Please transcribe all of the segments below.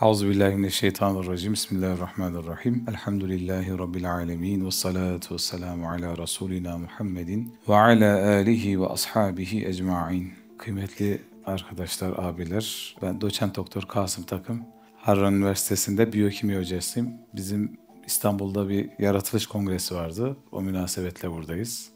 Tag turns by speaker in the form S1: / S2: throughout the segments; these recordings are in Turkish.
S1: Euzubillahimineşşeytanirracim. Bismillahirrahmanirrahim. Elhamdülillahi Rabbil alemin. Ve salatu ve selamu ala Resulina Muhammedin ve ala alihi ve ashabihi ecma'in. Kıymetli arkadaşlar, abiler, ben doçent doktor Kasım Takım. Harran Üniversitesi'nde biyokimya hocasıyım. Bizim İstanbul'da bir yaratılış kongresi vardı. O münasebetle buradayız.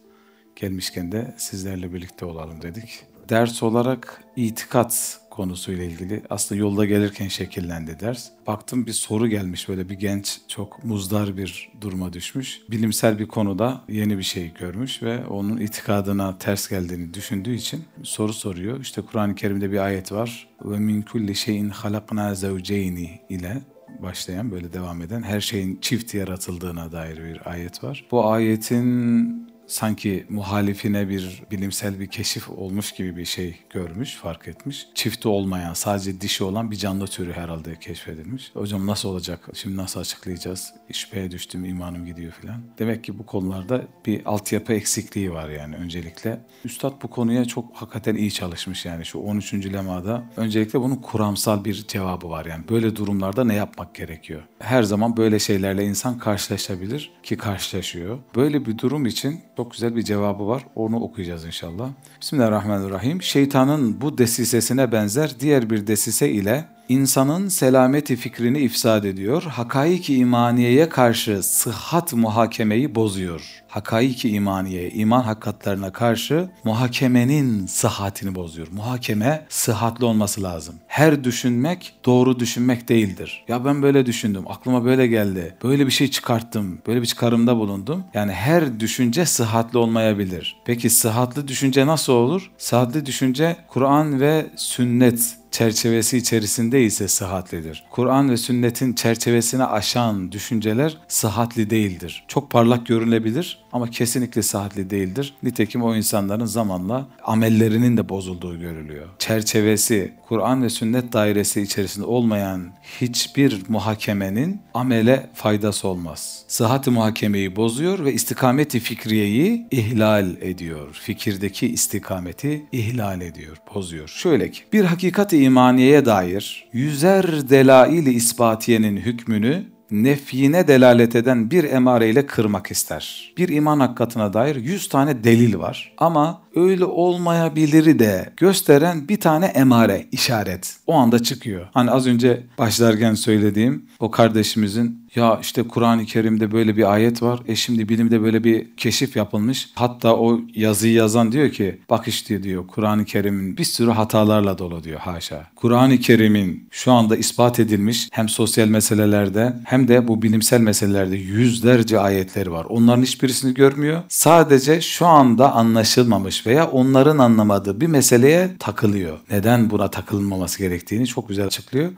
S1: Gelmişken de sizlerle birlikte olalım dedik. Ders olarak itikat konusuyla ilgili aslında yolda gelirken şekillendi ders. Baktım bir soru gelmiş, böyle bir genç çok muzdar bir duruma düşmüş. Bilimsel bir konuda yeni bir şey görmüş ve onun itikadına ters geldiğini düşündüğü için soru soruyor. İşte Kur'an-ı Kerim'de bir ayet var. Ve min kulli şeyin halakna zevceyni ile başlayan, böyle devam eden her şeyin çift yaratıldığına dair bir ayet var. Bu ayetin sanki muhalifine bir bilimsel bir keşif olmuş gibi bir şey görmüş, fark etmiş. Çifti olmayan, sadece dişi olan bir canlı türü herhalde keşfedilmiş. Hocam nasıl olacak? Şimdi nasıl açıklayacağız? Şüpheye düştüm, imanım gidiyor filan. Demek ki bu konularda bir altyapı eksikliği var yani öncelikle. Üstad bu konuya çok hakikaten iyi çalışmış yani şu 13. lemada. Öncelikle bunun kuramsal bir cevabı var yani. Böyle durumlarda ne yapmak gerekiyor? Her zaman böyle şeylerle insan karşılaşabilir ki karşılaşıyor. Böyle bir durum için çok güzel bir cevabı var. Onu okuyacağız inşallah. Bismillahirrahmanirrahim. Şeytanın bu desisesine benzer diğer bir desise ile insanın selameti fikrini ifsad ediyor. Hakaik-i imaniyeye karşı sıhhat muhakemeyi bozuyor. Hakaik-i imaniye, iman hakikatlerine karşı muhakemenin sıhhatini bozuyor. Muhakeme sıhhatli olması lazım. Her düşünmek doğru düşünmek değildir. Ya ben böyle düşündüm, aklıma böyle geldi, böyle bir şey çıkarttım, böyle bir çıkarımda bulundum. Yani her düşünce sıhhatli olmayabilir. Peki sıhhatli düşünce nasıl olur? Sıhhatli düşünce Kur'an ve sünnet çerçevesi içerisinde ise sıhhatlidir. Kur'an ve sünnetin çerçevesini aşan düşünceler sıhhatli değildir. Çok parlak görünebilir ama kesinlikle sıhhatli değildir. Nitekim o insanların zamanla amellerinin de bozulduğu görülüyor. Çerçevesi, Kur'an ve sünnet dairesi içerisinde olmayan hiçbir muhakemenin amele faydası olmaz. Sıhhat-i muhakemeyi bozuyor ve istikameti fikriyeyi ihlal ediyor. Fikirdeki istikameti ihlal ediyor, bozuyor. Şöyle ki, bir hakikat-i imaniyeye dair yüzer delail-i ispatiyenin hükmünü nefyine delalet eden bir emareyle kırmak ister. Bir iman hakikatine dair 100 tane delil var ama öyle olmayabiliri de gösteren bir tane emare, işaret o anda çıkıyor. Hani az önce başlarken söylediğim o kardeşimizin, ya işte Kur'an-ı Kerim'de böyle bir ayet var. Şimdi bilimde böyle bir keşif yapılmış. Hatta o yazıyı yazan diyor ki, bak işte diyor Kur'an-ı Kerim'in bir sürü hatalarla dolu diyor, haşa. Kur'an-ı Kerim'in şu anda ispat edilmiş hem sosyal meselelerde hem de bu bilimsel meselelerde yüzlerce ayetleri var. Onların hiçbirisini görmüyor. Sadece şu anda anlaşılmamış veya onların anlamadığı bir meseleye takılıyor. Neden buna takılmaması gerektiğini çok güzel açıklıyor.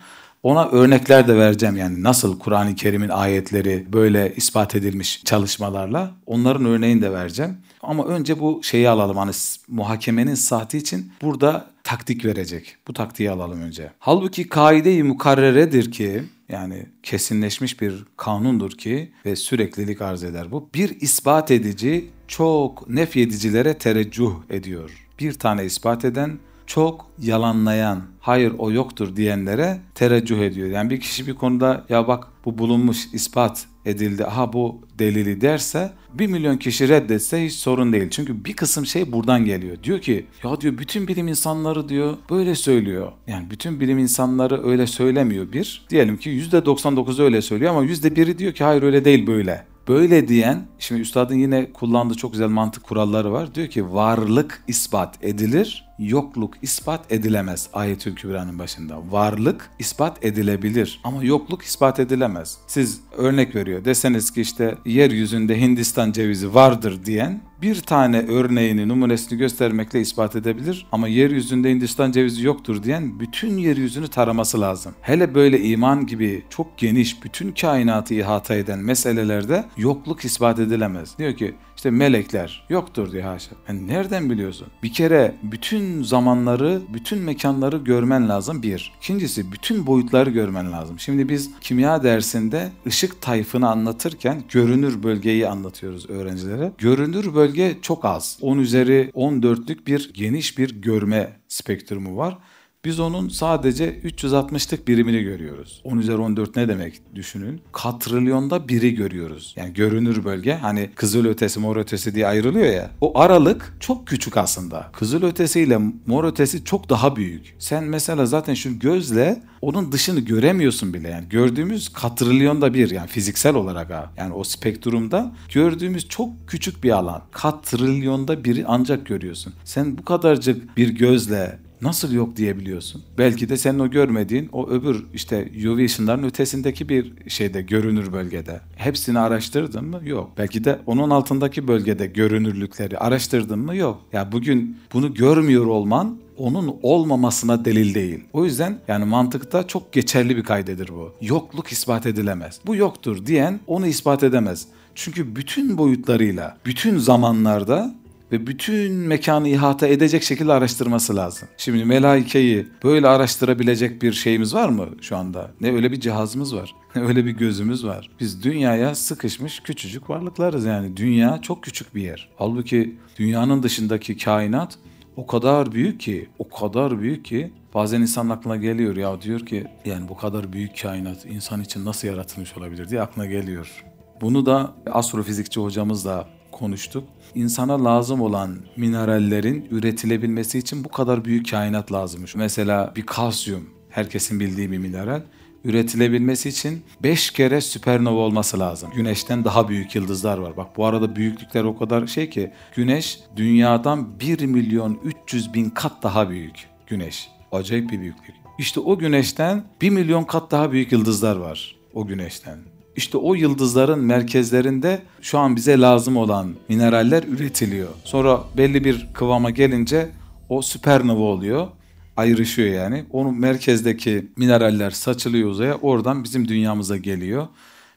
S1: Ona örnekler de vereceğim, yani nasıl Kur'an-ı Kerim'in ayetleri böyle ispat edilmiş çalışmalarla, onların örneğini de vereceğim. Ama önce bu şeyi alalım, hani muhakemenin sahti için burada taktik verecek. Bu taktiği alalım önce. Halbuki kaide-i mukarreredir ki, yani kesinleşmiş bir kanundur ki ve süreklilik arz eder bu. Bir ispat edici çok nefyedicilere tereccüh ediyor. Bir tane ispat eden çok yalanlayan, hayır o yoktur diyenlere tereccüh ediyor. Yani bir kişi bir konuda ya bak bu bulunmuş, ispat edildi, aha bu delili derse 1 milyon kişi reddetse hiç sorun değil. Çünkü bir kısım şey buradan geliyor. Diyor ki ya diyor bütün bilim insanları diyor böyle söylüyor. Yani bütün bilim insanları öyle söylemiyor bir. Diyelim ki %99'u öyle söylüyor ama %1'i diyor ki hayır öyle değil böyle. Böyle diyen, şimdi üstadın yine kullandığı çok güzel mantık kuralları var. Diyor ki varlık ispat edilir, yokluk ispat edilemez. Ayetül Kübra'nın başında. Varlık ispat edilebilir ama yokluk ispat edilemez. Siz örnek veriyor deseniz ki işte yeryüzünde Hindistan cevizi vardır diyen bir tane örneğini, numunesini göstermekle ispat edebilir ama yeryüzünde Hindistan cevizi yoktur diyen bütün yeryüzünü taraması lazım. Hele böyle iman gibi çok geniş, bütün kainatı ihata eden meselelerde yokluk ispat edilemez. Diyor ki işte melekler yoktur diyor, haşa. Yani nereden biliyorsun? Bir kere bütün zamanları, bütün mekanları görmen lazım bir. İkincisi bütün boyutları görmen lazım. Şimdi biz kimya dersinde ışık tayfını anlatırken görünür bölgeyi anlatıyoruz öğrencilere. Görünür bölge çok az. 10 üzeri 14'lük bir geniş bir görme spektrumu var. Biz onun sadece 360'lık birimini görüyoruz. 10 üzeri 14 ne demek düşünün. Katrilyonda biri görüyoruz. Yani görünür bölge, hani kızılötesi mor ötesi diye ayrılıyor ya. O aralık çok küçük aslında. Kızılötesi ile mor ötesi çok daha büyük. Sen mesela zaten şu gözle onun dışını göremiyorsun bile. Yani gördüğümüz katrilyonda bir, yani fiziksel olarak yani o spektrumda gördüğümüz çok küçük bir alan. Katrilyonda biri ancak görüyorsun. Sen bu kadarcık bir gözle nasıl yok diyebiliyorsun? Belki de senin o görmediğin o öbür işte UV ışınların ötesindeki bir şeyde, görünür bölgede. Hepsini araştırdın mı? Yok. Belki de onun altındaki bölgede görünürlükleri araştırdın mı? Yok. Ya bugün bunu görmüyor olman onun olmamasına delil değil. O yüzden yani mantıkta çok geçerli bir kaydedir bu. Yokluk ispat edilemez. Bu yoktur diyen onu ispat edemez. Çünkü bütün boyutlarıyla, bütün zamanlarda ve bütün mekanı ihata edecek şekilde araştırması lazım. Şimdi melaikeyi böyle araştırabilecek bir şeyimiz var mı şu anda? Ne öyle bir cihazımız var, ne öyle bir gözümüz var. Biz dünyaya sıkışmış küçücük varlıklarız yani. Dünya çok küçük bir yer. Halbuki dünyanın dışındaki kainat o kadar büyük ki, o kadar büyük ki bazen insanın aklına geliyor, ya diyor ki yani bu kadar büyük kainat insan için nasıl yaratılmış olabilir diye aklına geliyor. Bunu da astrofizikçi hocamızla konuştuk. İnsana lazım olan minerallerin üretilebilmesi için bu kadar büyük kainat lazımmış. Mesela bir kalsiyum, herkesin bildiği bir mineral, üretilebilmesi için 5 kere süpernova olması lazım. Güneşten daha büyük yıldızlar var. Bak bu arada büyüklükler o kadar şey ki, Güneş dünyadan 1.300.000 kat daha büyük. Güneş. Acayip bir büyüklük. İşte o Güneşten 1 milyon kat daha büyük yıldızlar var. O Güneşten. İşte o yıldızların merkezlerinde şu an bize lazım olan mineraller üretiliyor. Sonra belli bir kıvama gelince o süpernova oluyor. Ayrışıyor yani. Onun merkezdeki mineraller saçılıyor uzaya. Oradan bizim dünyamıza geliyor.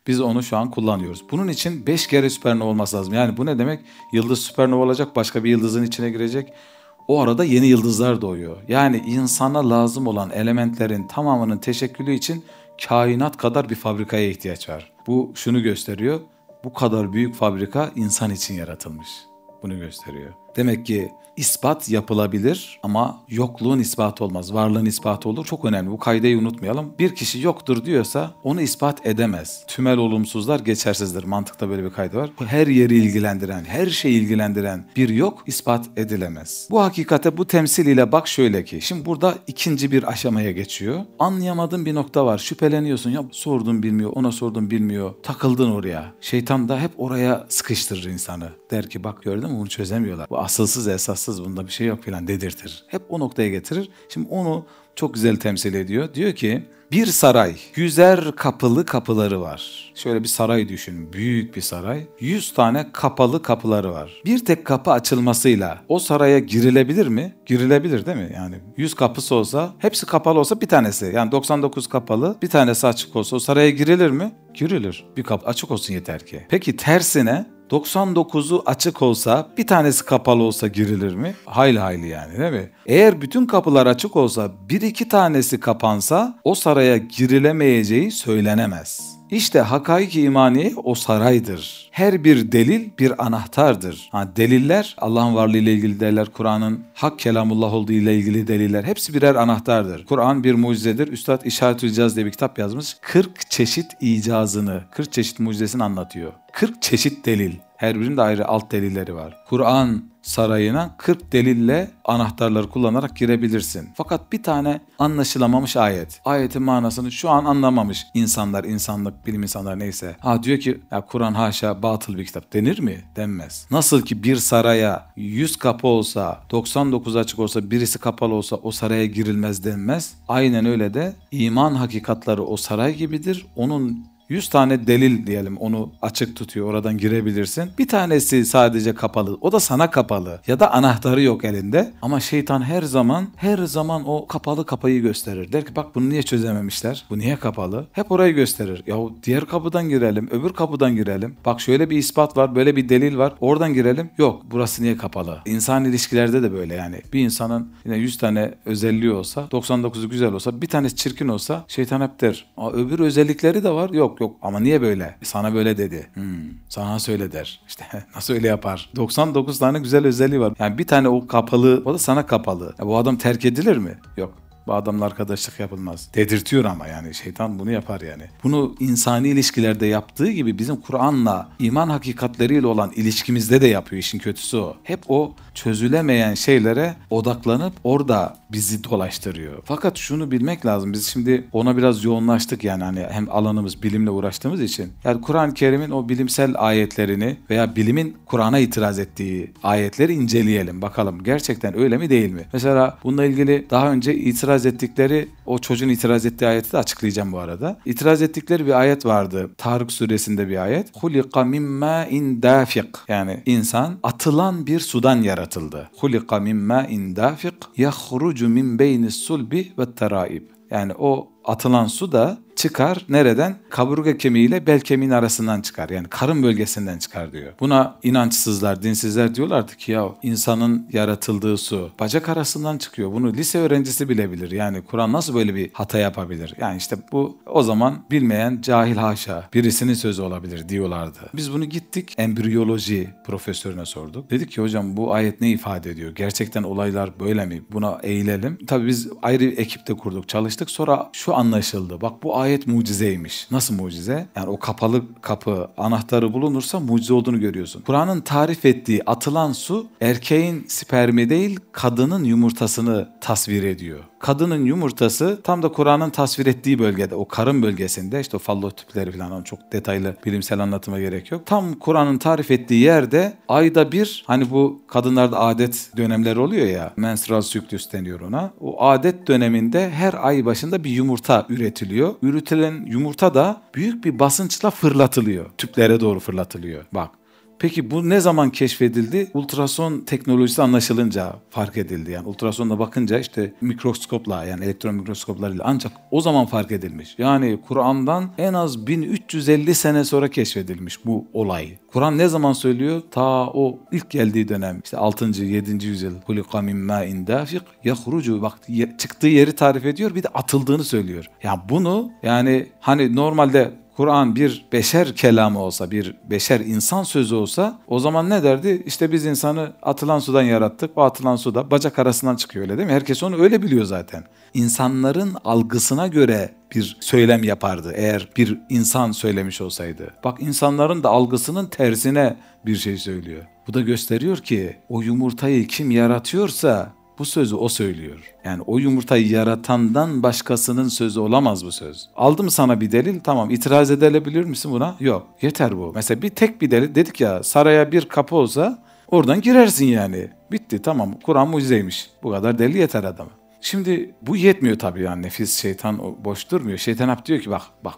S1: Biz onu şu an kullanıyoruz. Bunun için 5 kere süpernova olması lazım. Yani bu ne demek? Yıldız süpernova olacak, başka bir yıldızın içine girecek. O arada yeni yıldızlar doğuyor. Yani insana lazım olan elementlerin tamamının teşekkülü için kainat kadar bir fabrikaya ihtiyaç var. Bu şunu gösteriyor. Bu kadar büyük fabrika insan için yaratılmış. Bunu gösteriyor. Demek ki ispat yapılabilir ama yokluğun ispatı olmaz. Varlığın ispatı olur. Çok önemli. Bu kaideyi unutmayalım. Bir kişi yoktur diyorsa onu ispat edemez. Tümel olumsuzlar geçersizdir. Mantıkta böyle bir kaydı var. Her yeri ilgilendiren, her şeyi ilgilendiren bir yok ispat edilemez. Bu hakikate bu temsil ile bak şöyle ki. Şimdi burada ikinci bir aşamaya geçiyor. Anlayamadığın bir nokta var. Şüpheleniyorsun. Ya sordum bilmiyor, ona sordum bilmiyor. Takıldın oraya. Şeytan da hep oraya sıkıştırır insanı. Der ki bak gördün mü bunu çözemiyorlar. Bu asılsız esassız, bunda bir şey yok falan dedirtir. Hep o noktaya getirir. Şimdi onu çok güzel temsil ediyor. Diyor ki bir saray, 100'er kapılı kapıları var. Şöyle bir saray düşün, büyük bir saray. 100 tane kapalı kapıları var. Bir tek kapı açılmasıyla o saraya girilebilir mi? Girilebilir değil mi? Yani 100 kapısı olsa, hepsi kapalı olsa bir tanesi. Yani 99 kapalı, bir tanesi açık olsa o saraya girilir mi? Girilir. Bir kapı açık olsun yeter ki. Peki tersine 99'u açık olsa, bir tanesi kapalı olsa girilir mi? Hayli hayli yani değil mi? Eğer bütün kapılar açık olsa, bir iki tanesi kapansa o saraya girilemeyeceği söylenemez. İşte hakaik-i imaniye o saraydır. Her bir delil bir anahtardır. Deliller Allah'ın varlığı ile ilgili deliller, Kur'an'ın hak kelamullah olduğu ile ilgili deliller hepsi birer anahtardır. Kur'an bir mucizedir. Üstad İşaretül İcaz diye bir kitap yazmış. 40 çeşit icazını, 40 çeşit mucizesini anlatıyor. 40 çeşit delil. Her birinin de ayrı alt delilleri var. Kur'an sarayına 40 delille anahtarları kullanarak girebilirsin. Fakat bir tane anlaşılamamış ayet. Ayetin manasını şu an anlamamış insanlar, insanlık, bilim insanları neyse. Diyor ki ya Kur'an haşa batıl bir kitap denir mi? Denmez. Nasıl ki bir saraya 100 kapı olsa, 99 açık olsa, birisi kapalı olsa o saraya girilmez denmez. Aynen öyle de iman hakikatları o saray gibidir. Onun 100 tane delil diyelim onu açık tutuyor, oradan girebilirsin. Bir tanesi sadece kapalı, o da sana kapalı ya da anahtarı yok elinde. Ama şeytan her zaman o kapalı kapıyı gösterir. Der ki bak bunu niye çözememişler, bu niye kapalı? Hep orayı gösterir. Yahu diğer kapıdan girelim, öbür kapıdan girelim. Bak şöyle bir ispat var, böyle bir delil var, oradan girelim. Yok burası niye kapalı? İnsan ilişkilerde de böyle yani. Bir insanın yine 100 tane özelliği olsa, 99'u güzel olsa, bir tanesi çirkin olsa şeytan hep der. Öbür özellikleri de var. Yok ama niye böyle? Sana böyle dedi. Sana söyle der. İşte nasıl öyle yapar? 99 tane güzel özelliği var. Yani bir tane o kapalı, o da sana kapalı. Bu adam terk edilir mi? Yok. Bu adamla arkadaşlık yapılmaz dedirtiyor ama yani şeytan bunu yapar yani. Bunu insani ilişkilerde yaptığı gibi bizim Kur'an'la, iman hakikatleriyle olan ilişkimizde de yapıyor. İşin kötüsü o. Hep o çözülemeyen şeylere odaklanıp orada bizi dolaştırıyor. Fakat şunu bilmek lazım. Biz şimdi ona biraz yoğunlaştık yani hani hem alanımız bilimle uğraştığımız için. Yani Kur'an-ı Kerim'in o bilimsel ayetlerini veya bilimin Kur'an'a itiraz ettiği ayetleri inceleyelim. Bakalım gerçekten öyle mi değil mi? Mesela bununla ilgili daha önce itiraz ettikleri o çocuğun itiraz ettiği ayeti de açıklayacağım bu arada. İtiraz ettikleri bir ayet vardı. Tarık suresinde bir ayet. Hulika mimma in dafik. Yani insan atılan bir sudan yaratıldı. Hulika mimma in dafik yahrucu min beynis sulbi ve teraib. Yani o atılan su da çıkar nereden? Kaburga kemiğiyle bel kemiğin arasından çıkar. Yani karın bölgesinden çıkar diyor. Buna inançsızlar, dinsizler diyorlardı ki ya insanın yaratıldığı su bacak arasından çıkıyor. Bunu lise öğrencisi bilebilir. Yani Kur'an nasıl böyle bir hata yapabilir? Yani işte bu o zaman bilmeyen cahil haşa birisinin sözü olabilir diyorlardı. Biz bunu gittik embriyoloji profesörüne sorduk. Dedik ki hocam bu ayet ne ifade ediyor? Gerçekten olaylar böyle mi? Buna eğilelim. Tabii biz ayrı bir ekipte kurduk, çalıştık. Sonra şu anlaşıldı. Bak bu ayet mucizeymiş. Nasıl mucize? Yani o kapalı kapı anahtarı bulunursa mucize olduğunu görüyorsun. Kur'an'ın tarif ettiği atılan su erkeğin spermi değil kadının yumurtasını tasvir ediyor. Kadının yumurtası tam da Kur'an'ın tasvir ettiği bölgede, o karın bölgesinde, işte o fallotipleri falan çok detaylı bilimsel anlatıma gerek yok. Tam Kur'an'ın tarif ettiği yerde ayda bir, hani bu kadınlarda adet dönemleri oluyor ya, menstrual süklüs deniyor ona. O adet döneminde her ay başında bir yumurta üretiliyor. Üretilen yumurta da büyük bir basınçla fırlatılıyor. Tüplere doğru fırlatılıyor. Bak. Peki bu ne zaman keşfedildi? Ultrason teknolojisi anlaşılınca fark edildi. Yani ultrasonla bakınca işte mikroskopla yani elektron mikroskoplarıyla ancak o zaman fark edilmiş. Yani Kur'an'dan en az 1350 sene sonra keşfedilmiş bu olay. Kur'an ne zaman söylüyor? Ta o ilk geldiği dönem işte 6. 7. yüzyıl. Hulika min ma'in dafik yahrucu, bak çıktığı yeri tarif ediyor, bir de atıldığını söylüyor. Ya bunu yani hani normalde Kur'an bir beşer kelamı olsa, bir beşer insan sözü olsa o zaman ne derdi? İşte biz insanı atılan sudan yarattık. O atılan su da bacak arasından çıkıyor, öyle değil mi? Herkes onu öyle biliyor zaten. İnsanların algısına göre bir söylem yapardı eğer bir insan söylemiş olsaydı. Bak insanların da algısının tersine bir şey söylüyor. Bu da gösteriyor ki o yumurtayı kim yaratıyorsa bu sözü o söylüyor. Yani o yumurtayı yaratandan başkasının sözü olamaz bu söz. Aldı mı sana bir delil? Tamam, itiraz edebilir misin buna? Yok. Yeter bu. Mesela tek bir delil, dedik ya saraya bir kapı olsa oradan girersin yani. Bitti, tamam, Kur'an mucizeymiş. Bu kadar delil yeter adama. Şimdi bu yetmiyor tabii yani, nefis şeytan boş durmuyor. Şeytan hep diyor ki bak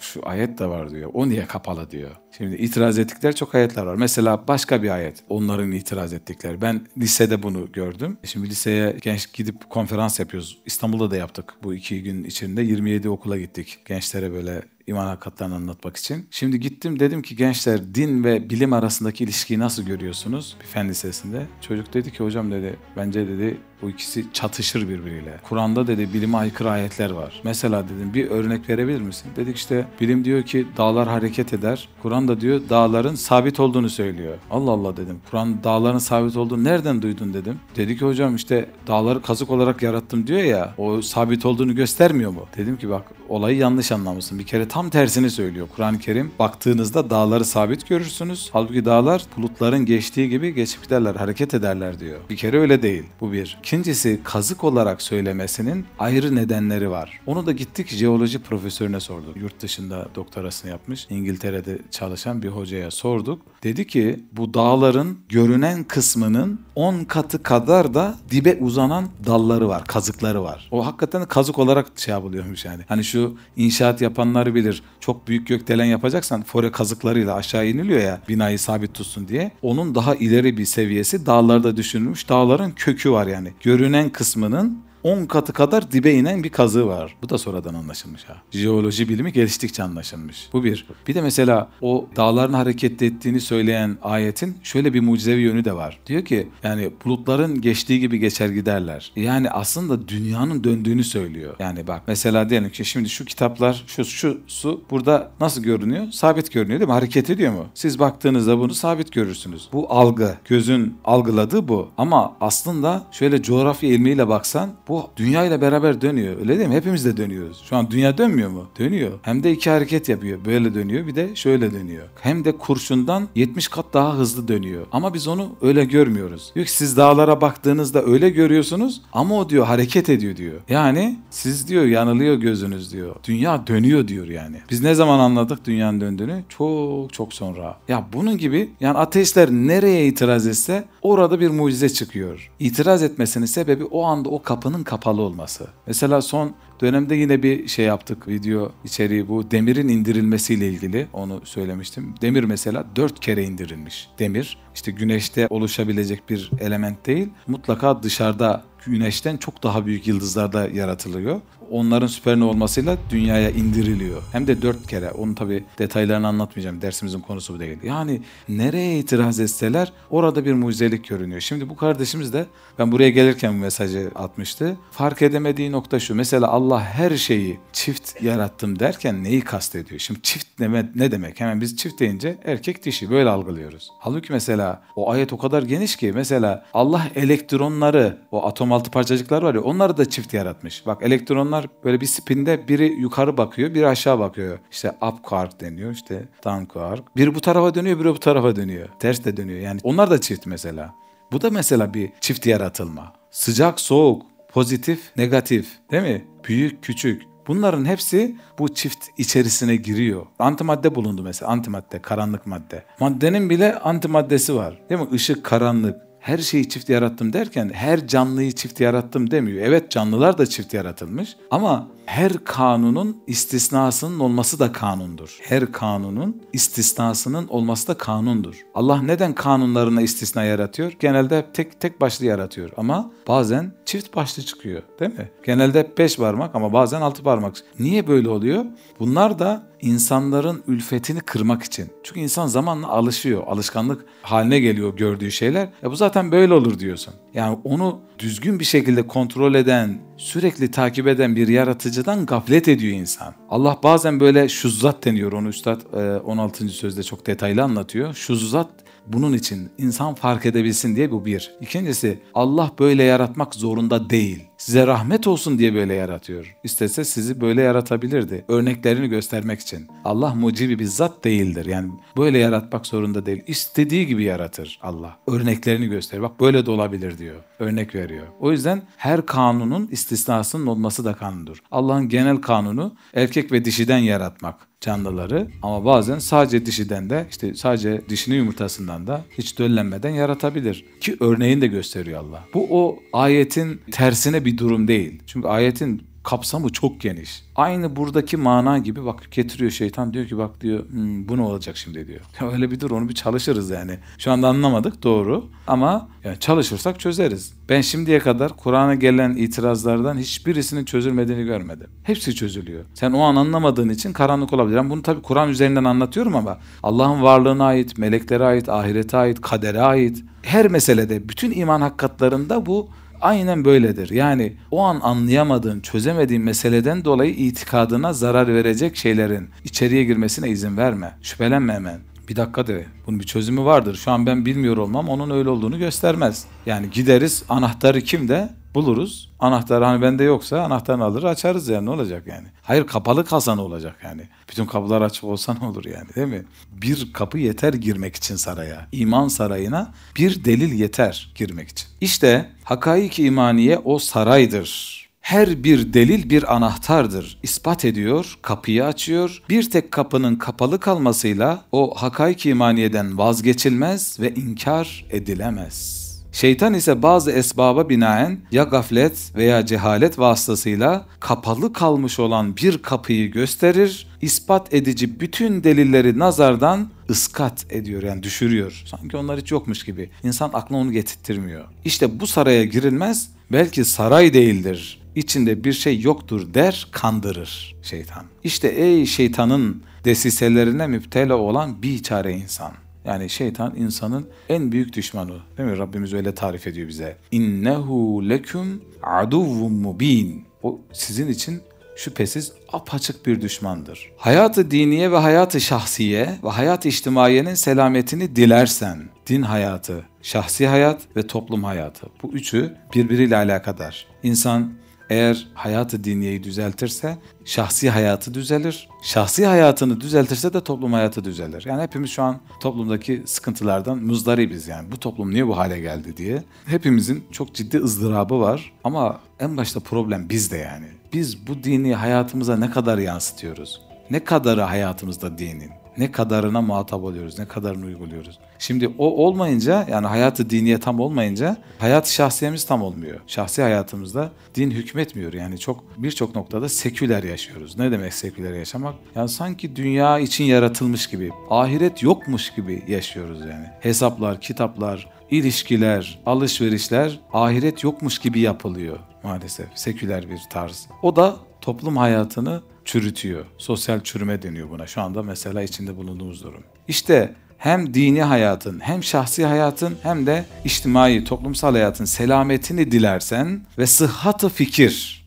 S1: şu ayet de var diyor. O niye kapalı diyor. Şimdi itiraz ettikleri çok ayetler var. Mesela başka bir ayet. Onların itiraz ettikleri. Ben lisede bunu gördüm. Şimdi liseye genç gidip konferans yapıyoruz. İstanbul'da da yaptık. Bu 2 gün içinde 27 okula gittik. Gençlere böyle iman hakikatlerini anlatmak için. Şimdi gittim, dedim ki gençler din ve bilim arasındaki ilişkiyi nasıl görüyorsunuz? Bir fen lisesinde. Çocuk dedi ki hocam dedi bence dedi bu ikisi çatışır birbiriyle. Kur'an'da dedi bilime aykırı ayetler var. Mesela dedim bir örnek verebilir misin? Dedik işte bilim diyor ki dağlar hareket eder. Kur'an da diyor dağların sabit olduğunu söylüyor. Allah Allah dedim. Kur'an dağların sabit olduğunu nereden duydun dedim. Dedi ki hocam işte dağları kazık olarak yarattım diyor ya, o sabit olduğunu göstermiyor mu? Dedim ki bak olayı yanlış anlamışsın. Bir kere tam tersini söylüyor Kur'an-ı Kerim. Baktığınızda dağları sabit görürsünüz. Halbuki dağlar bulutların geçtiği gibi geçip giderler, hareket ederler diyor. Bir kere öyle değil. Bu bir. İkincisi kazık olarak söylemesinin ayrı nedenleri var. Onu da gittik jeoloji profesörüne sorduk. Yurt dışında doktorasını yapmış, İngiltere'de çalışan bir hocaya sorduk. Dedi ki bu dağların görünen kısmının 10 katı kadar da dibe uzanan dalları var, kazıkları var. O hakikaten kazık olarak şey yapılıyormuş yani. Hani şu inşaat yapanları bilir. Çok büyük gökdelen yapacaksan fore kazıklarıyla aşağı iniliyor ya binayı sabit tutsun diye. Onun daha ileri bir seviyesi dağlarda düşünülmüş. Dağların kökü var yani. Görünen kısmının 10 katı kadar dibe inen bir kazığı var. Bu da sonradan anlaşılmış ha. Jeoloji bilimi geliştikçe anlaşılmış. Bu bir. Bir de mesela o dağların hareket ettiğini söyleyen ayetin şöyle bir mucizevi yönü de var. Diyor ki yani bulutların geçtiği gibi geçer giderler. Yani aslında dünyanın döndüğünü söylüyor. Yani bak mesela diyelim ki şimdi şu kitaplar, şu su burada nasıl görünüyor? Sabit görünüyor değil mi? Hareket ediyor mu? Siz baktığınızda bunu sabit görürsünüz. Bu algı. Gözün algıladığı bu. Ama aslında şöyle coğrafya ilmiyle baksan bu Bu dünyayla beraber dönüyor. Öyle değil mi? Hepimiz de dönüyoruz. Şu an dünya dönmüyor mu? Dönüyor. Hem de iki hareket yapıyor. Böyle dönüyor, bir de şöyle dönüyor. Hem de kurşundan 70 kat daha hızlı dönüyor. Ama biz onu öyle görmüyoruz. Diyor ki siz dağlara baktığınızda öyle görüyorsunuz ama o diyor hareket ediyor diyor. Yani siz diyor yanılıyor gözünüz diyor. Dünya dönüyor diyor yani. Biz ne zaman anladık dünyanın döndüğünü? Çok çok sonra. Ya bunun gibi yani ateistler nereye itiraz etse orada bir mucize çıkıyor. İtiraz etmesinin sebebi o anda o kapının kapalı olması. Mesela son dönemde yine bir şey yaptık, video içeriği, bu demirin indirilmesiyle ilgili, onu söylemiştim. Demir mesela 4 kere indirilmiş. Demir işte güneşte oluşabilecek bir element değil, mutlaka dışarıda güneşten çok daha büyük yıldızlarda yaratılıyor. Onların süpernova olmasıyla dünyaya indiriliyor. Hem de 4 kere. Onun tabii detaylarını anlatmayacağım. Dersimizin konusu bu değil. Yani nereye itiraz etseler orada bir mucizelik görünüyor. Şimdi bu kardeşimiz de ben buraya gelirken bu mesajı atmıştı. Fark edemediği nokta şu. Mesela Allah her şeyi çift yarattım derken neyi kastediyor? Şimdi çift ne demek? Hemen biz çift deyince erkek dişi böyle algılıyoruz. Halbuki mesela o ayet o kadar geniş ki mesela Allah elektronları, o atom altı parçacıklar var ya, onları da çift yaratmış. Bak elektronlar böyle bir spinde biri yukarı bakıyor, biri aşağı bakıyor. İşte up quark deniyor, işte down quark. Biri bu tarafa dönüyor, biri bu tarafa dönüyor. Ters de dönüyor. Yani onlar da çift mesela. Bu da mesela bir çift yaratılma. Sıcak, soğuk, pozitif, negatif, değil mi? Büyük, küçük. Bunların hepsi bu çift içerisine giriyor. Antimadde bulundu mesela. Antimadde, karanlık madde. Maddenin bile antimaddesi var. Değil mi? Işık, karanlık. Her şeyi çift yarattım derken her canlıyı çift yarattım demiyor. Evet, canlılar da çift yaratılmış ama her kanunun istisnasının olması da kanundur. Her kanunun istisnasının olması da kanundur. Allah neden kanunlarına istisna yaratıyor? Genelde tek başlı yaratıyor ama bazen çift başlı çıkıyor, değil mi? Genelde 5 parmak ama bazen 6 parmak. Niye böyle oluyor? Bunlar da insanların ülfetini kırmak için. Çünkü insan zamanla alışıyor. Alışkanlık haline geliyor gördüğü şeyler. Bu zaten böyle olur diyorsun. Yani onu düzgün bir şekilde kontrol eden, sürekli takip eden bir yaratıcıdan gaflet ediyor insan. Allah bazen böyle şuzzat deniyor, onu Üstad 16. sözde çok detaylı anlatıyor. Şuzzat bunun için insan fark edebilsin diye, bu bir. İkincisi, Allah böyle yaratmak zorunda değil. Size rahmet olsun diye böyle yaratıyor. İstese sizi böyle yaratabilirdi. Örneklerini göstermek için. Allah mucibi bir zat değildir. Yani böyle yaratmak zorunda değil. İstediği gibi yaratır Allah. Örneklerini gösterir. Bak böyle de olabilir diyor. Örnek veriyor. O yüzden her kanunun istisnasının olması da kanundur. Allah'ın genel kanunu erkek ve dişiden yaratmak canlıları, ama bazen sadece dişiden de, işte sadece dişinin yumurtasından da hiç döllenmeden yaratabilir. Ki örneğini de gösteriyor Allah. Bu o ayetin tersine bir durum değil. Çünkü ayetin kapsamı çok geniş. Aynı buradaki mana gibi bak getiriyor şeytan, diyor ki bak diyor bu ne olacak şimdi diyor. Öyle bir dur, onu bir çalışırız yani. Şu anda anlamadık, doğru, ama yani çalışırsak çözeriz. Ben şimdiye kadar Kur'an'a gelen itirazlardan hiçbirisinin çözülmediğini görmedim. Hepsi çözülüyor. Sen o an anlamadığın için karanlık olabilir. Ben bunu tabii Kur'an üzerinden anlatıyorum ama Allah'ın varlığına ait, meleklere ait, ahirete ait, kadere ait, her meselede, bütün iman hakikatlarında bu aynen böyledir. Yani o an anlayamadığın, çözemediğin meseleden dolayı itikadına zarar verecek şeylerin içeriye girmesine izin verme. Şüphelenme hemen. Bir dakika de, bunun bir çözümü vardır. Şu an ben bilmiyor olmam onun öyle olduğunu göstermez. Yani gideriz, anahtarı kimde? Buluruz. Anahtar hani bende yoksa anahtarını alır açarız, yani ne olacak yani? Hayır, kapalı kalsa ne olacak yani? Bütün kapılar açık olsa ne olur yani, değil mi? Bir kapı yeter girmek için saraya. İman sarayına bir delil yeter girmek için. İşte hakaik-i imaniye o saraydır. Her bir delil bir anahtardır. İspat ediyor, kapıyı açıyor. Bir tek kapının kapalı kalmasıyla o hakaik-i imaniyeden vazgeçilmez ve inkar edilemez. Şeytan ise bazı esbaba binaen ya gaflet veya cehalet vasıtasıyla kapalı kalmış olan bir kapıyı gösterir, ispat edici bütün delilleri nazardan ıskat ediyor, yani düşürüyor. Sanki onlar hiç yokmuş gibi. İnsan aklına onu getirtmiyor. İşte bu saraya girilmez, belki saray değildir, İçinde bir şey yoktur der, kandırır şeytan. İşte ey şeytanın desiselerine müptela olan biçare insan. Yani şeytan insanın en büyük düşmanı. Değil mi? Rabbimiz öyle tarif ediyor bize. İnnehu leküm aduvvun mubin. O sizin için şüphesiz apaçık bir düşmandır. Hayat-ı diniye ve hayat-ı şahsiye ve hayat-ı içtimaiyenin selametini dilersen, din hayatı, şahsi hayat ve toplum hayatı, bu üçü birbiriyle alakadar. İnsan Eğer hayatı diniyeyi düzeltirse şahsi hayatı düzelir. Şahsi hayatını düzeltirse de toplum hayatı düzelir. Yani hepimiz şu an toplumdaki sıkıntılardan muzdaribiz yani. Bu toplum niye bu hale geldi diye. Hepimizin çok ciddi ızdırabı var ama en başta problem bizde yani. Biz bu dini hayatımıza ne kadar yansıtıyoruz? Ne kadarı hayatımızda dinin? Ne kadarına muhatap oluyoruz, ne kadarını uyguluyoruz. Şimdi o olmayınca, yani hayatı diniye tam olmayınca hayat şahsiyemiz tam olmuyor. Şahsi hayatımızda din hükmetmiyor. Yani birçok noktada seküler yaşıyoruz. Ne demek seküler yaşamak? Yani sanki dünya için yaratılmış gibi, ahiret yokmuş gibi yaşıyoruz yani. Hesaplar, kitaplar, ilişkiler, alışverişler ahiret yokmuş gibi yapılıyor maalesef. Seküler bir tarz. O da toplum hayatını çürütüyor. Sosyal çürüme deniyor buna. Şu anda mesela içinde bulunduğumuz durum. İşte hem dini hayatın, hem şahsi hayatın, hem de içtimai, toplumsal hayatın selametini dilersen ve sıhhat-ı fikir,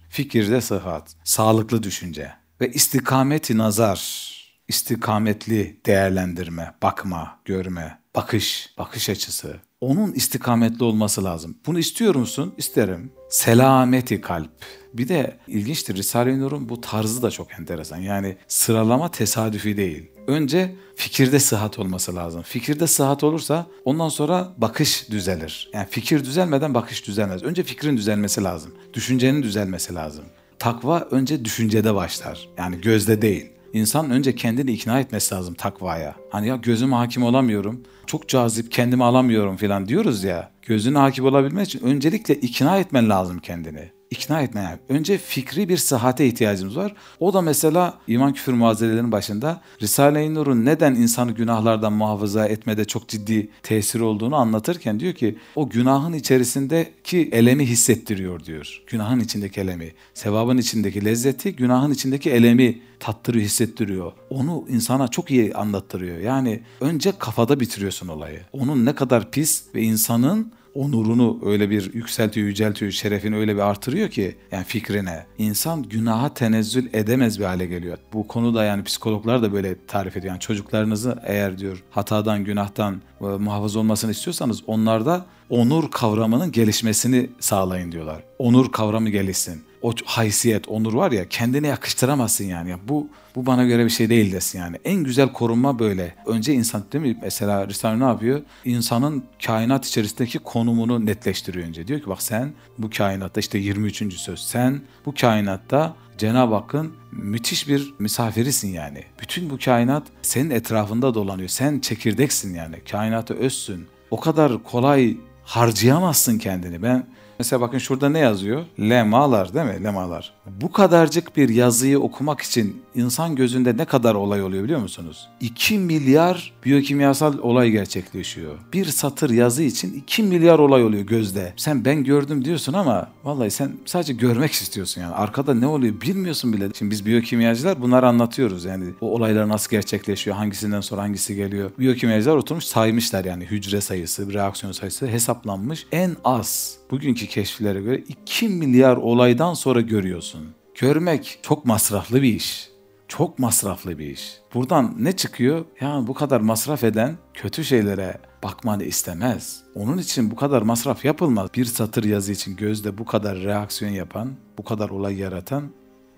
S1: fikirde sıhhat, sağlıklı düşünce ve istikameti nazar, istikametli değerlendirme, bakma, görme, bakış açısı. Onun istikametli olması lazım. Bunu istiyor musun? İsterim. Selameti kalp. Bir de ilginçtir, Risale-i Nur'un bu tarzı da çok enteresan. Yani sıralama tesadüfi değil. Önce fikirde sıhhat olması lazım. Fikirde sıhhat olursa ondan sonra bakış düzelir. Yani fikir düzelmeden bakış düzelmez. Önce fikrin düzelmesi lazım. Düşüncenin düzelmesi lazım. Takva önce düşüncede başlar. Yani gözde değil. İnsan önce kendini ikna etmesi lazım takvaya. Hani ya gözüme hakim olamıyorum, çok cazip, kendimi alamıyorum falan diyoruz ya. Gözüne hakim olabilmek için öncelikle ikna etmen lazım kendini. İkna etme yani. Önce fikri bir sıhhate ihtiyacımız var. O da mesela iman küfür muazerelerinin başında Risale-i Nur'un neden insanı günahlardan muhafaza etmede çok ciddi tesir olduğunu anlatırken diyor ki o günahın içerisindeki elemi hissettiriyor diyor. Günahın içindeki elemi, sevabın içindeki lezzeti, günahın içindeki elemi tattırıyor, hissettiriyor. Onu insana çok iyi anlattırıyor. Yani önce kafada bitiriyorsun olayı. Onun ne kadar pis ve insanın onurunu öyle bir yükseltiyor, yüceltiyor, şerefini öyle bir artırıyor ki yani fikrine. İnsan günaha tenezzül edemez bir hale geliyor. Bu konuda yani psikologlar da böyle tarif ediyor. Yani çocuklarınızı eğer diyor hatadan, günahtan muhafaza olmasını istiyorsanız onlarda onur kavramının gelişmesini sağlayın diyorlar. Onur kavramı gelişsin. O haysiyet, onur var ya, kendine yakıştıramazsın yani. Ya bu bana göre bir şey değil desin yani. En güzel korunma böyle. Önce insan, değil mi? Mesela Risale ne yapıyor? İnsanın kainat içerisindeki konumunu netleştiriyor önce. Diyor ki bak sen bu kainatta, işte 23. söz. Sen bu kainatta Cenab-ı Hakk'ın müthiş bir misafirisin yani. Bütün bu kainat senin etrafında dolanıyor. Sen çekirdeksin yani. Kainata özsün. O kadar kolay harcayamazsın kendini. Mesela bakın şurada ne yazıyor? Lemalar, değil mi? Lemalar. Bu kadarcık bir yazıyı okumak için insan gözünde ne kadar olay oluyor biliyor musunuz? 2 milyar biyokimyasal olay gerçekleşiyor. Bir satır yazı için 2 milyar olay oluyor gözde. Ben gördüm diyorsun ama vallahi sen sadece görmek istiyorsun yani. Arkada ne oluyor bilmiyorsun bile. Şimdi biz biyokimyacılar bunları anlatıyoruz yani. O olaylar nasıl gerçekleşiyor, hangisinden sonra hangisi geliyor. Biyokimyacılar oturmuş saymışlar yani hücre sayısı, reaksiyon sayısı hesaplanmış. En az bugünkü keşiflere göre 2 milyar olaydan sonra görüyorsun. Görmek çok masraflı bir iş. Çok masraflı bir iş. Buradan ne çıkıyor? Yani bu kadar masraf eden kötü şeylere bakmanı istemez. Onun için bu kadar masraf yapılmaz. Bir satır yazı için gözde bu kadar reaksiyon yapan, bu kadar olay yaratan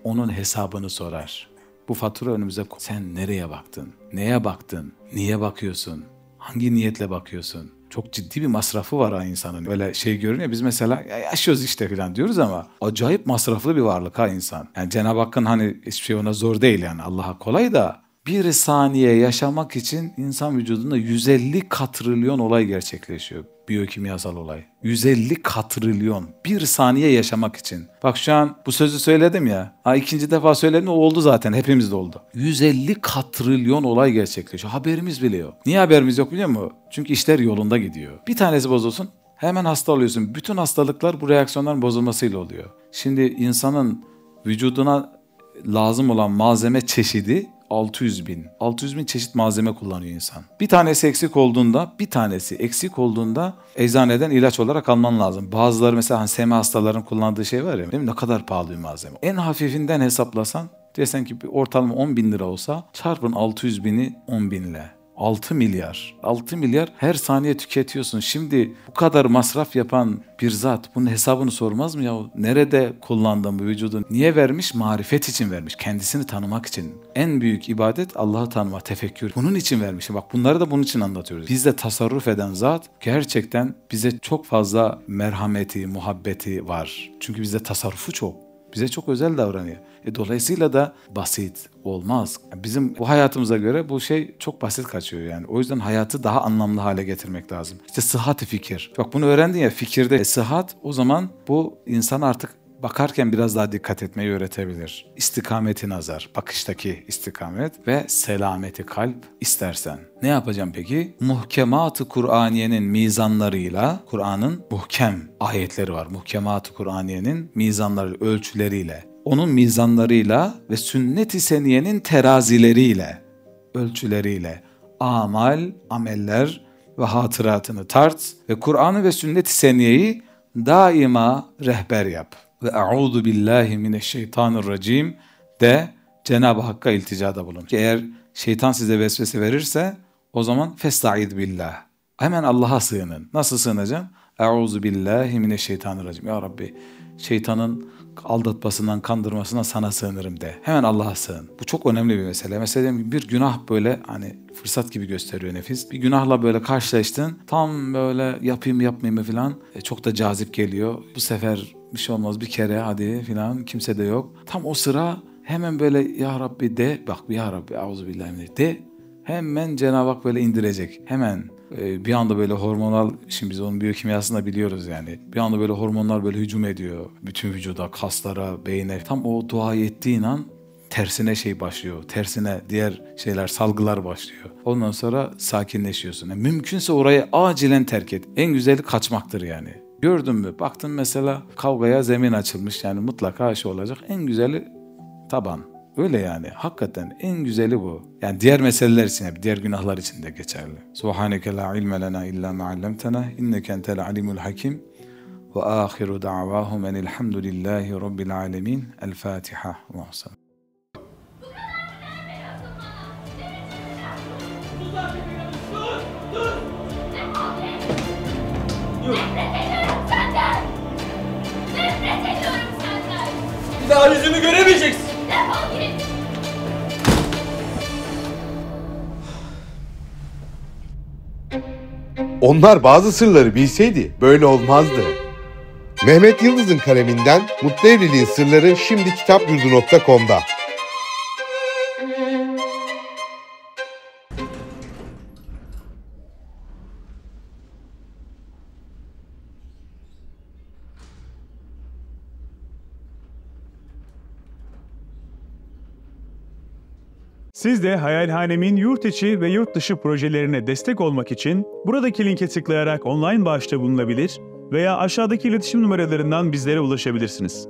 S1: onun hesabını sorar. Bu fatura önümüze koy. Sen nereye baktın? Neye baktın? Niye bakıyorsun? Hangi niyetle bakıyorsun? Çok ciddi bir masrafı var ha insanın. Öyle şey görünüyor. Biz mesela yaşıyoruz işte falan diyoruz ama acayip masraflı bir varlık ha insan. Yani Cenab-ı Hakk'ın hani hiçbir şey ona zor değil yani. Allah'a kolay da bir saniye yaşamak için insan vücudunda 150 katrilyon olay gerçekleşiyor. Biyokimyasal olay. 150 katrilyon. Bir saniye yaşamak için. Bak şu an bu sözü söyledim ya. İkinci defa söyledim, o oldu zaten. Hepimizde oldu. 150 katrilyon olay gerçekleşiyor. Haberimiz bile yok. Niye haberimiz yok biliyor musun? Çünkü işler yolunda gidiyor. Bir tanesi bozulsun, hemen hasta oluyorsun. Bütün hastalıklar bu reaksiyonların bozulmasıyla oluyor. Şimdi insanın vücuduna lazım olan malzeme çeşidi 600 bin. 600 bin çeşit malzeme kullanıyor insan. Bir tanesi eksik olduğunda eczaneden ilaç olarak alman lazım. Bazıları mesela SMA hastaların kullandığı şey var ya, değil mi? Ne kadar pahalı bir malzeme. En hafifinden hesaplasan desen ki bir ortalama 10 bin lira olsa çarpın 600 bini 10 binle. 6 milyar. 6 milyar her saniye tüketiyorsun. Şimdi bu kadar masraf yapan bir zat bunun hesabını sormaz mı ya? Nerede kullandın bu vücudu? Niye vermiş? Marifet için vermiş. Kendisini tanımak için. En büyük ibadet Allah'ı tanımak, tefekkür. Bunun için vermiş. Bak bunları da bunun için anlatıyoruz. Bizde tasarruf eden zat gerçekten bize çok fazla merhameti, muhabbeti var. Çünkü bizde tasarrufu çok. Bize çok özel davranıyor. Dolayısıyla da basit olmaz. Bizim bu hayatımıza göre bu şey çok basit kaçıyor yani. O yüzden hayatı daha anlamlı hale getirmek lazım. İşte sıhhat-ı fikir. Bak bunu öğrendin ya, fikirde sıhhat, o zaman bu insan artık bakarken biraz daha dikkat etmeyi öğretebilir. İstikameti nazar, bakıştaki istikamet ve selameti kalp istersen. Ne yapacağım peki? Muhkemat-ı Kur'aniyenin mizanlarıyla, Kur'an'ın muhkem ayetleri var. Muhkemat-ı Kur'aniyenin mizanları, ölçüleriyle, onun mizanlarıyla ve sünnet-i seniyenin terazileriyle, ölçüleriyle ameller ve hatıratını tart ve Kur'an'ı ve sünnet-i seniyeyi daima rehber yap. Ve eûzu billahi mineşşeytanirracim de Cenab-ı Hakk'a ilticada bulun. Ki eğer şeytan size vesvese verirse o zaman festaiz billah. Hemen Allah'a sığının. Nasıl sığınacaksın? Eûzu billahi mineşşeytanirracim. Ya Rabbi, şeytanın aldatmasından, kandırmasından sana sığınırım de. Hemen Allah'a sığın. Bu çok önemli bir mesele. Mesela bir günah böyle hani fırsat gibi gösteriyor nefis. Bir günahla böyle karşılaştın. Tam böyle yapayım yapmayayım mı falan. Çok da cazip geliyor. Bu sefer bir şey olmaz, bir kere hadi falan, kimse de yok. Tam o sıra hemen böyle ya Rabbi de, bak ya Rabbi euzubillahimineşşeytanirracim de. Hemen Cenab-ı Hak böyle indirecek. Hemen bir anda böyle hormonal, şimdi biz onun biyokimyasını biliyoruz yani. Bir anda böyle hormonlar böyle hücum ediyor. Bütün vücuda, kaslara, beyne. Tam o duayı ettiğin an tersine şey başlıyor. Tersine diğer şeyler, salgılar başlıyor. Ondan sonra sakinleşiyorsun. Yani mümkünse orayı acilen terk et. En güzeli kaçmaktır yani. Gördün mü? Baktın mesela kavgaya zemin açılmış. Yani mutlaka şey olacak. En güzeli taban. Öyle yani. Hakikaten en güzeli bu. Yani diğer meseleler için, diğer günahlar için de geçerli. Subhaneke la ilme lena illa ma allamtena inneke entel alimul hakim ve ahiru da'vahum enelhamdülillahi rabbil alemin. El Fatiha. Muhsen.
S2: Bir daha yüzümü göremeyeceksin.
S3: Defol git.
S4: Onlar bazı sırları bilseydi böyle olmazdı. Mehmet Yıldız'ın kaleminden Mutlu Evliliğin Sırları şimdi kitapyurdu.com'da.
S5: Siz de Hayalhanem'in yurt içi ve yurt dışı projelerine destek olmak için buradaki linke tıklayarak online bağışta bulunabilir veya aşağıdaki iletişim numaralarından bizlere ulaşabilirsiniz.